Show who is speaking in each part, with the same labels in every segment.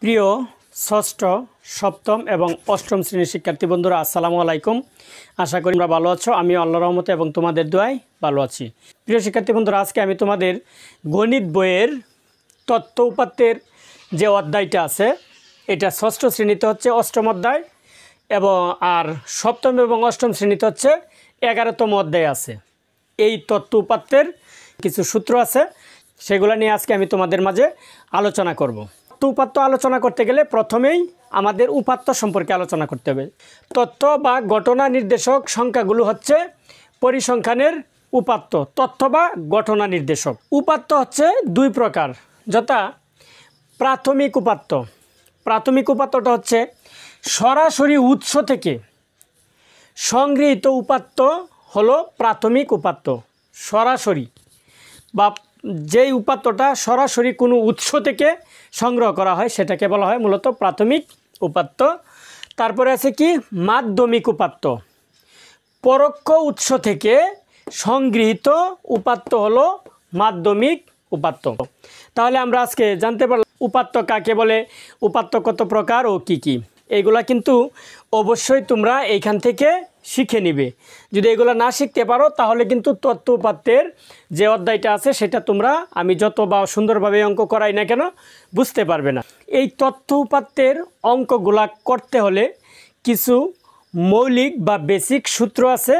Speaker 1: প্রিয় ষষ্ঠ সপ্তম এবং অষ্টম শ্রেণীর শিক্ষার্থী বন্ধুরা আসসালামু আলাইকুম। আশা করি তোমরা ভালো আছো। আমি আল্লাহর রহমতে এবং তোমাদের দোয়ায় ভালো আছি। প্রিয় শিক্ষার্থী বন্ধুরা, আজকে আমি তোমাদের গণিত বইয়ের তত্ত্ব উপাত্তের যে অধ্যায়টা আছে এটা ষষ্ঠ শ্রেণীতে হচ্ছে অষ্টম অধ্যায় এবং আর সপ্তম এবং অষ্টম শ্রেণীতে হচ্ছে 11তম অধ্যায় আছে। এই তত্ত্ব উপাত্তের কিছু সূত্র আছে, সেগুলো নিয়ে আজকে আমি তোমাদের মাঝে আলোচনা করব। উপাত্ত আলোচনা করতে গেলে প্রথমেই আমাদের উপাত্ত সম্পর্কে আলোচনা করতে হবে। তথ্য বা ঘটনা নির্দেশক সংখ্যাগুলো হচ্ছে পরিসংখ্যানের উপাত্ত, তথ্য বা ঘটনা নির্দেশক। উপাত্ত হচ্ছে দুই প্রকার, যথা প্রাথমিক উপাত্ত। প্রাথমিক উপাত্তটা হচ্ছে সরাসরি উৎস থেকে সংগৃহীত উপাত্ত হলো প্রাথমিক উপাত্ত। সরাসরি বা যেই উপাত্তটা সরাসরি কোনো উৎস থেকে সংগ্রহ করা হয় সেটাকে বলা হয় মূলত প্রাথমিক উপাত্ত। তারপরে আছে কি মাধ্যমিক উপাত্ত। পরোক্ষ উৎস থেকে সংগৃহীত উপাত্ত হলো মাধ্যমিক উপাত্ত। তাহলে আমরা আজকে জানতে পারলাম উপাত্ত কাকে বলে, উপাত্ত কত প্রকার ও কি কি। এইগুলা কিন্তু অবশ্যই তোমরা এইখান থেকে শিখে নিবে। যদি এগুলো না শিখতে পারো তাহলে কিন্তু তথ্য উপাত্তের যে অধ্যায়টা আছে সেটা তোমরা আমি যত বা সুন্দরভাবে অঙ্ক করাই না কেন বুঝতে পারবে না। এই তথ্য উপাত্তের অঙ্কগুলা করতে হলে কিছু মৌলিক বা বেসিক সূত্র আছে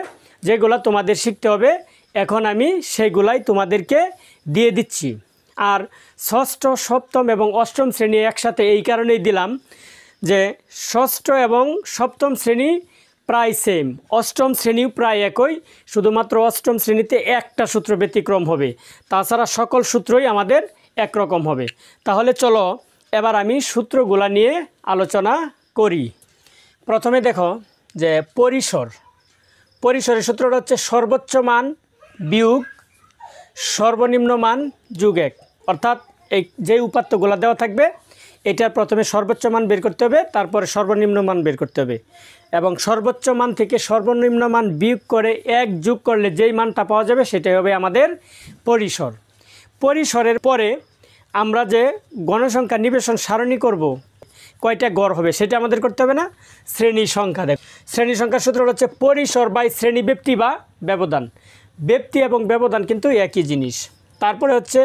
Speaker 1: যেগুলো তোমাদের শিখতে হবে। এখন আমি সেগুলাই তোমাদেরকে দিয়ে দিচ্ছি। আর ষষ্ঠ সপ্তম এবং অষ্টম শ্রেণী একসাথে এই কারণেই দিলাম যে ষষ্ঠ এবং সপ্তম শ্রেণী প্রায় সেম, অষ্টম শ্রেণীও প্রায় একই, শুধুমাত্র অষ্টম শ্রেণীতে একটা সূত্র ব্যতিক্রম হবে, তাছাড়া সকল সূত্রই আমাদের একরকম হবে। তাহলে চলো এবার আমি সূত্রগুলা নিয়ে আলোচনা করি। প্রথমে দেখো যে পরিসরের সূত্রটা হচ্ছে সর্বোচ্চ মান বিয়োগ সর্বনিম্ন মান যোগ 1। অর্থাৎ এই যে উপাত্তগুলো দেওয়া থাকবে এটার প্রথমে সর্বোচ্চ মান বের করতে হবে, তারপরে সর্বনিম্ন মান বের করতে হবে এবং সর্বোচ্চ মান থেকে সর্বনিম্ন মান বিয়োগ করে 1 যোগ করলে যেই মানটা পাওয়া যাবে সেটাই হবে আমাদের পরিসর। পরিসরের পরে আমরা যে গণসংখ্যা নিবেশন সারণী করব, কয়টা গড় হবে সেটা আমাদের করতে হবে না, শ্রেণী সংখ্যা। দেখ শ্রেণী সংখ্যার সূত্র হচ্ছে পরিসর বাই শ্রেণী ব্যক্তি বা ব্যবধান। ব্যক্তি এবং ব্যবধান কিন্তু একই জিনিস। তারপরে হচ্ছে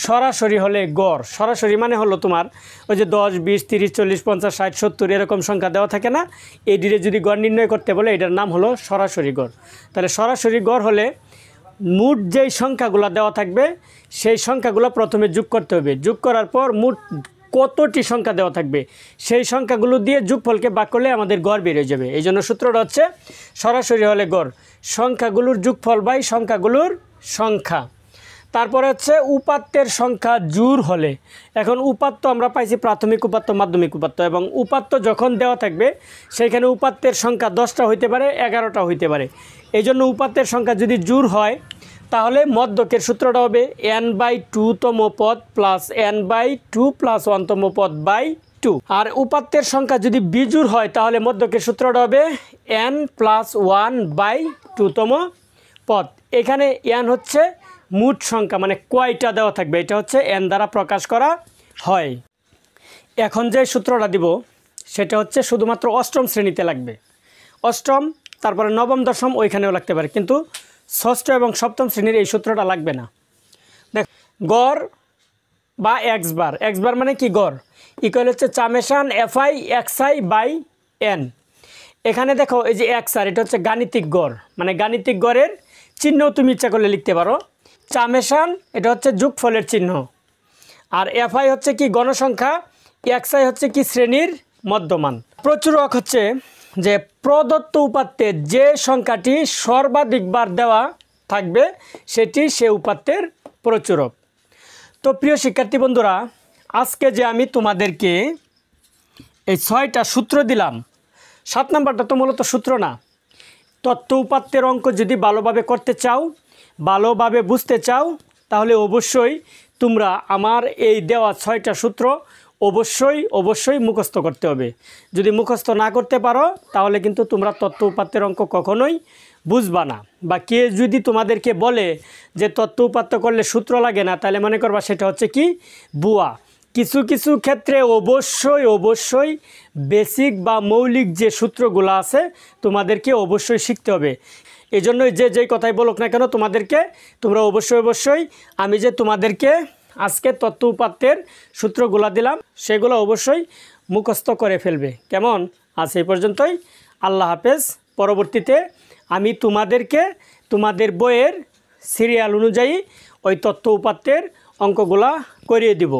Speaker 1: সরাসরি হলে গড়। সরাসরি মানে হলো তোমার ওই যে 10, 20, 30, 40, 50, 60, 70 এরকম সংখ্যা দেওয়া থাকে না, এই ডিরে যদি গড় নির্ণয় করতে বলে এটার নাম হলো সরাসরি গড়। তাহলে সরাসরি গড় হলে মোট যেই সংখ্যাগুলো দেওয়া থাকবে সেই সংখ্যাগুলো প্রথমে যোগ করতে হবে। যোগ করার পর মোট কতটি সংখ্যা দেওয়া থাকবে সেই সংখ্যাগুলো দিয়ে যোগফলকে ভাগ করলে আমাদের গড় বের হয়ে যাবে। এই জন্য সূত্রটা হচ্ছে সরাসরি হলে গড় সংখ্যাগুলোর যোগফল বাই সংখ্যাগুলোর সংখ্যা। তারপরে হচ্ছে উপাত্তের সংখ্যা জোড় হলে, এখন উপাত্ত আমরা পাইছি প্রাথমিক উপাত্ত, মাধ্যমিক উপাত্ত, এবং উপাত্ত যখন দেওয়া থাকবে সেইখানে উপাত্তের সংখ্যা 10টা হইতে পারে, 11টা হইতে পারে। এই জন্য উপাত্তের সংখ্যা যদি জোড় হয় তাহলে মধ্যকের সূত্রটা হবে n/2তম পদ প্লাস n/2 প্লাস 1তম পদ বাই 2। আর উপাত্তের সংখ্যা যদি বিজোড় হয় তাহলে মধ্যকের সূত্রটা হবে n+1/2তম পদ। এখানে n হচ্ছে মোট সংখ্যা, মানে কয়টা দেওয়া থাকবে, এটা হচ্ছে n দ্বারা প্রকাশ করা হয়। এখন যে সূত্রটা দিব সেটা হচ্ছে শুধুমাত্র অষ্টম শ্রেণীতে লাগবে। অষ্টম, তারপরে নবম দশম ওইখানেও লাগতে পারে, কিন্তু ষষ্ঠ এবং সপ্তম শ্রেণীর এই সূত্রটা লাগবে না। দেখ গড় বা এক্স বার মানে কি গড় ইকুয়াল হচ্ছে summation fi xi by n। এখানে দেখো এই যে xr এটা হচ্ছে গাণিতিক গড়, মানে গাণিতিক গড়ের চিহ্ন তুমি ইচ্ছা করলে লিখতে পারো। সামেশন এটা হচ্ছে যোগফলের চিহ্ন, আর fi হচ্ছে কি গণসংখ্যা, xi হচ্ছে কি শ্রেণীর মধ্যমান। প্রচুরক হচ্ছে যে প্রদত্ত উপাত্তে যে সংখ্যাটি সর্বাধিকবার দেওয়া থাকবে সেটি সে উপাত্তের প্রচুরক। তো প্রিয় শিক্ষার্থী বন্ধুরা, আজকে যে আমি তোমাদেরকে এই 6টা সূত্র দিলাম, 7 নাম্বারটা তো মূলত সূত্র না। তথ্য উপাত্তের অঙ্ক যদি ভালোভাবে করতে চাও, ভালোভাবে বুঝতে চাও, তাহলে অবশ্যই তোমরা আমার এই দেওয়া 6টা সূত্র অবশ্যই মুখস্থ করতে হবে। যদি মুখস্থ না করতে পারো তাহলে কিন্তু তোমরা তথ্য উপাত্তের অঙ্ক কখনোই বুঝবা না। বা কে যদি তোমাদেরকে বলে যে তথ্য উপাত্ত করলে সূত্র লাগে না, তাহলে মনে করবা সেটা হচ্ছে কি ভুয়া। কিছু কিছু ক্ষেত্রে অবশ্যই বেসিক বা মৌলিক যে সূত্রগুলো আছে তোমাদেরকে অবশ্যই শিখতে হবে। এই জন্যই যেই কথাই বলুক না কেন তোমরা অবশ্যই আমি যে তোমাদেরকে আজকে তত্ত্ব উপাত্তের সূত্রগুলো দিলাম সেগুলো অবশ্যই মুখস্থ করে ফেলবে। কেমন? আজ এই পর্যন্তই। আল্লাহ হাফেজ। পরবর্তীতে আমি তোমাদেরকে তোমাদের বইয়ের সিরিয়াল অনুযায়ী ওই তত্ত্ব উপাত্তের অঙ্কগুলা করিয়ে দিব।